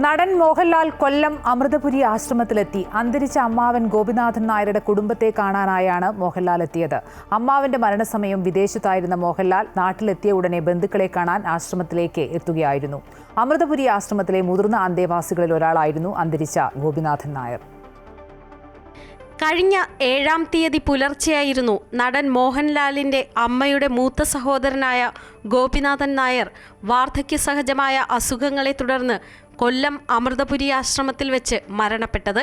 നടൻ മോഹൻലാൽ കൊല്ലം അമൃതപുരി ആശ്രമത്തിലെത്തി. അന്തരിച്ച അമ്മാവൻ ഗോപിനാഥൻ നായരുടെ കുടുംബത്തെ കാണാനായാണ് മോഹൻലാൽ എത്തിയത്. അമ്മാവന്റെ മരണസമയം വിദേശത്തായിരുന്ന മോഹൻലാൽ നാട്ടിലെത്തിയ ഉടനെ ബന്ധുക്കളെ കാണാൻ ആശ്രമത്തിലേക്ക് എത്തുകയായിരുന്നു. അമൃതപുരി ആശ്രമത്തിലെ മുതിർന്ന അന്തേവാസികളിൽ ഒരാളായിരുന്നു അന്തരിച്ച ഗോപിനാഥൻ നായർ. കഴിഞ്ഞ 7-ാം തീയതി പുലർച്ചെയായിരുന്നു നടൻ മോഹൻലാലിൻ്റെ അമ്മയുടെ മൂത്ത സഹോദരനായ ഗോപിനാഥൻ നായർ വാർദ്ധക്യസഹജമായ അസുഖങ്ങളെ തുടർന്ന് കൊല്ലം അമൃതപുരി ആശ്രമത്തിൽ വെച്ച് മരണപ്പെട്ടത്.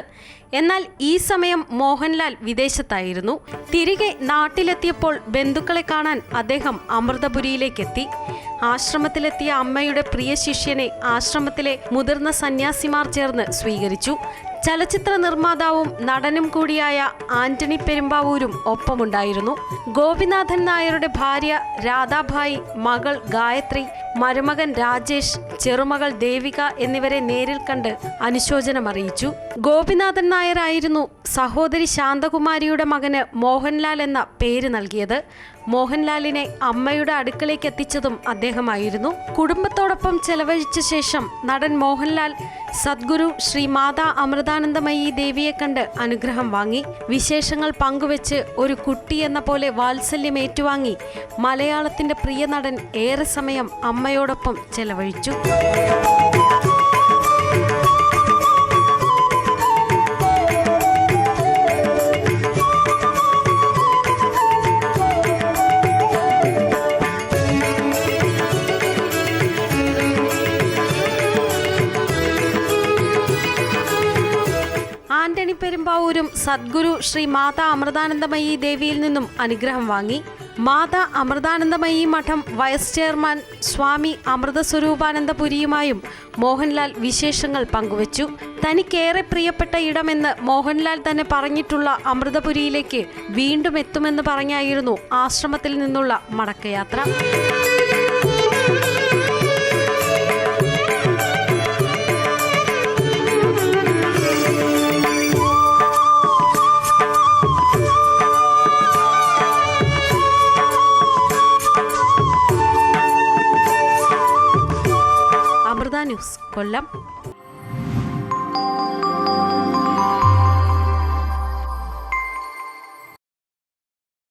എന്നാൽ ഈ സമയം മോഹൻലാൽ വിദേശത്തായിരുന്നു. തിരികെ നാട്ടിലെത്തിയപ്പോൾ ബന്ധുക്കളെ കാണാൻ അദ്ദേഹം അമൃതപുരിയിലേക്കെത്തി. ആശ്രമത്തിലെത്തിയ അമ്മയുടെ പ്രിയ ശിഷ്യനെ ആശ്രമത്തിലെ മുതിർന്ന സന്യാസിമാർ ചേർന്ന് സ്വീകരിച്ചു. ചലച്ചിത്ര നിർമ്മാതാവും നടനും കൂടിയായ ആന്റണി പെരുമ്പാവൂരും ഒപ്പമുണ്ടായിരുന്നു. ഗോപിനാഥൻ നായരുടെ ഭാര്യ രാധാഭായി, മകൾ ഗായത്രി, മരുമകൻ രാജേഷ്, ചെറുമകൾ ദേവിക എന്നിവരെ നേരിൽ കണ്ട് അനുശോചനം അറിയിച്ചു. ഗോപിനാഥൻ നായരായിരുന്നു സഹോദരി ശാന്തകുമാരിയുടെ മകന് മോഹൻലാൽ എന്ന പേര് നൽകിയത്. മോഹൻലാലിനെ അമ്മയുടെ അടുക്കളേക്ക് എത്തിച്ചതും അദ്ദേഹമായിരുന്നു. കുടുംബത്തോടൊപ്പം ചെലവഴിച്ച ശേഷം നടൻ മോഹൻലാൽ സദ്ഗുരു ശ്രീ മാതാ അമൃതാനന്ദമയി ദേവിയെ കണ്ട് അനുഗ്രഹം വാങ്ങി. വിശേഷങ്ങൾ പങ്കുവെച്ച് ഒരു കുട്ടി എന്ന പോലെ വാത്സല്യം ഏറ്റുവാങ്ങി മലയാളത്തിന്റെ പ്രിയ നടൻ ഏറെ സമയം അമ്മയോടൊപ്പം ചെലവഴിച്ചു. ആന്റണി പെരുമ്പാവൂരും സദ്ഗുരു ശ്രീ മാതാ അമൃതാനന്ദമയി ദേവിയിൽ നിന്നും അനുഗ്രഹം വാങ്ങി. മാതാ അമൃതാനന്ദമയി മഠം വൈസ് ചെയർമാൻ സ്വാമി അമൃതസ്വരൂപാനന്ദപുരിയുമായും മോഹൻലാൽ വിശേഷങ്ങൾ പങ്കുവച്ചു. തനിക്കേറെ പ്രിയപ്പെട്ട ഇടമെന്ന് മോഹൻലാൽ തന്നെ പറഞ്ഞിട്ടുള്ള അമൃതപുരിയിലേക്ക് വീണ്ടും എത്തുമെന്ന് പറഞ്ഞായിരുന്നു ആശ്രമത്തിൽ നിന്നുള്ള മടക്കയാത്ര. അമൃത ന്യൂസ്, കൊല്ലം.